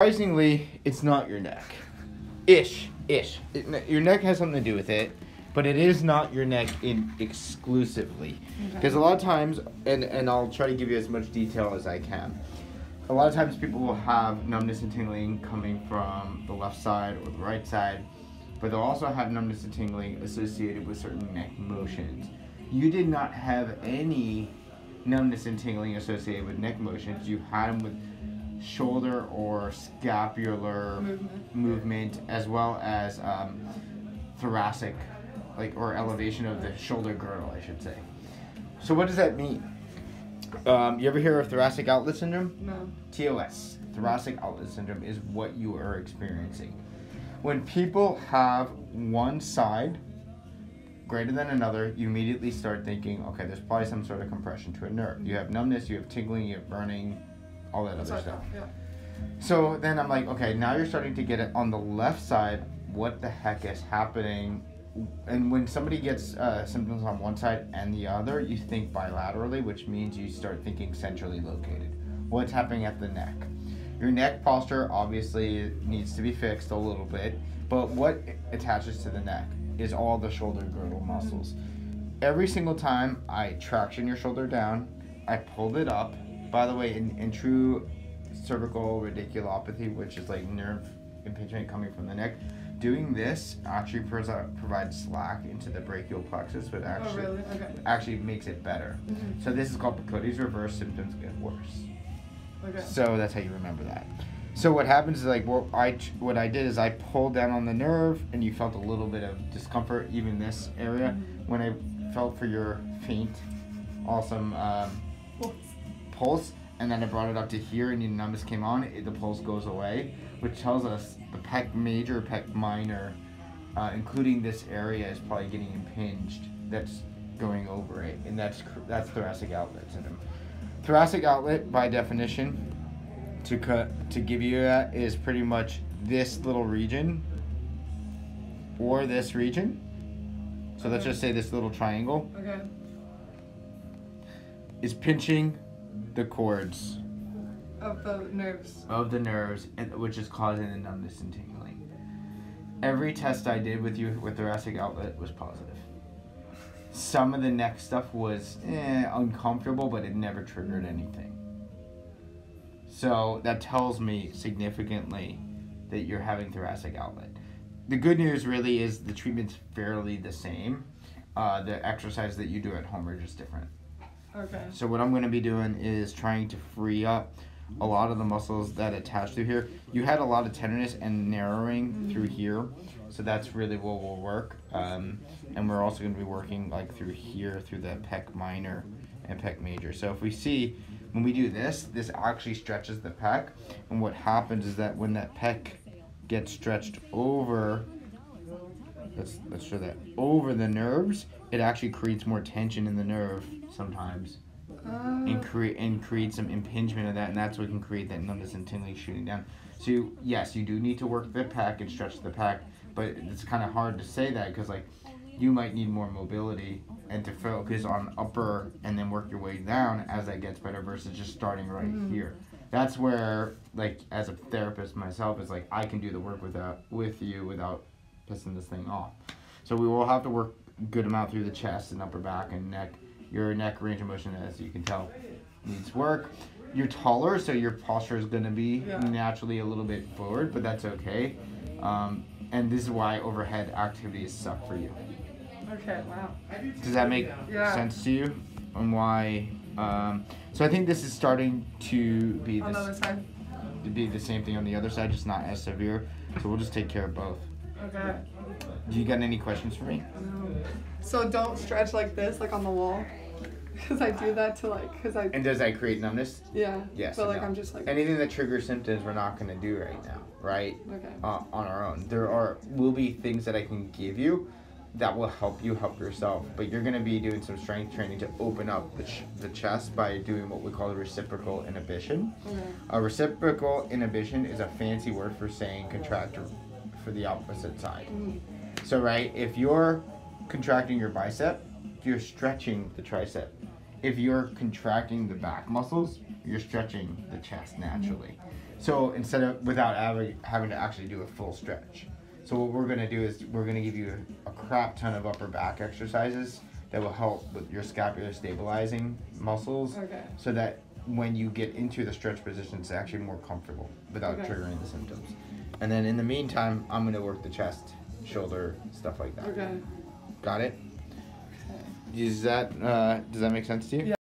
Surprisingly, it's not your neck. Ish. Your neck has something to do with it, but it is not your neck exclusively. Because a lot of times, and I'll try to give you as much detail as I can. A lot of times people will have numbness and tingling coming from the left side or the right side, but they'll also have numbness and tingling associated with certain neck motions. You did not have any numbness and tingling associated with neck motions. You had them with shoulder or scapular movement, as well as thoracic, or elevation of the shoulder girdle, I should say. So what does that mean? You ever hear of thoracic outlet syndrome? No. TOS, thoracic outlet syndrome, is what you are experiencing. When people have one side greater than another, you immediately start thinking, okay, there's probably some sort of compression to a nerve. You have numbness, you have tingling, you have burning, all that other stuff. Yeah. So then I'm like, okay, now you're starting to get it on the left side. What the heck is happening? And when somebody gets symptoms on one side and the other, you think bilaterally, which means you start thinking centrally located. What's happening at the neck? Your neck posture obviously needs to be fixed a little bit, but what attaches to the neck is all the shoulder girdle muscles. Every single time I traction your shoulder down, I pulled it up. By the way, in true cervical radiculopathy, which is like nerve impingement coming from the neck, doing this actually provides slack into the brachial plexus, but actually makes it better. Mm-hmm. So this is called Picote's reverse. Symptoms get worse. Okay. So that's how you remember that. So what happens is what I did is I pulled down on the nerve, and you felt a little bit of discomfort, even this area. Mm-hmm. When I felt for your faint, awesome pulse, and then I brought it up to here, and your numbness came on. The pulse goes away, which tells us the pec major, pec minor, including this area, is probably getting impinged. That's going over it, and that's thoracic outlet syndrome. Thoracic outlet, by definition, to give you that, is pretty much this little region or this region. So let's just say this little triangle is pinching the cords of the nerves, which is causing the numbness and tingling. Every test I did with you with thoracic outlet was positive. Some of the neck stuff was uncomfortable, but it never triggered anything. So that tells me significantly that you're having thoracic outlet. The good news really is the treatment's fairly the same. The exercise that you do at home are just different. Okay. So what I'm going to be doing is trying to free up a lot of the muscles that attach through here. You had a lot of tenderness and narrowing through here, so that's really what will work. And we're also going to be working through here, through the pec minor and pec major. So if we see, when we do this actually stretches the pec, and what happens is that when that pec gets stretched over, let's show that, over the nerves, it actually creates more tension in the nerve sometimes, and create some impingement of that, and that's what can create that numbness and tingling shooting down. So yes, you do need to work the pec and stretch the pec, but it's kind of hard to say that because you might need more mobility and to focus on upper and then work your way down as that gets better versus just starting right here. That's where, as a therapist myself, is I can do the work with you without pissing this thing off. So we will have to work a good amount through the chest and upper back and neck. Your neck range of motion, as you can tell, needs work. You're taller, so your posture is going to be naturally a little bit forward, but that's okay. And this is why overhead activities suck for you. Okay, wow. Does that make sense to you? And why? So I think this is starting to be on the other side. To be the same thing on the other side, just not as severe. So we'll just take care of both. Okay. Do you got any questions for me? No. So don't stretch like this, on the wall, because I do that to And does that create numbness? Yeah. Yes. But I'm just anything that triggers symptoms, we're not going to do right now, right? Okay. On our own, will be things that I can give you that will help you help yourself, but you're going to be doing some strength training to open up the chest by doing what we call a reciprocal inhibition. Okay. A reciprocal inhibition is a fancy word for saying contract for the opposite side. So if you're contracting your bicep, you're stretching the tricep. If you're contracting the back muscles, you're stretching the chest naturally. So instead of without having to actually do a full stretch. So what we're gonna do is we're gonna give you a crap ton of upper back exercises that will help with your scapular stabilizing muscles, Okay. so that when you get into the stretch position, it's actually more comfortable without Okay. triggering the symptoms. And then in the meantime, I'm gonna work the chest, shoulder, stuff like that. Okay. Got it? Okay. Does that make sense to you? Yeah.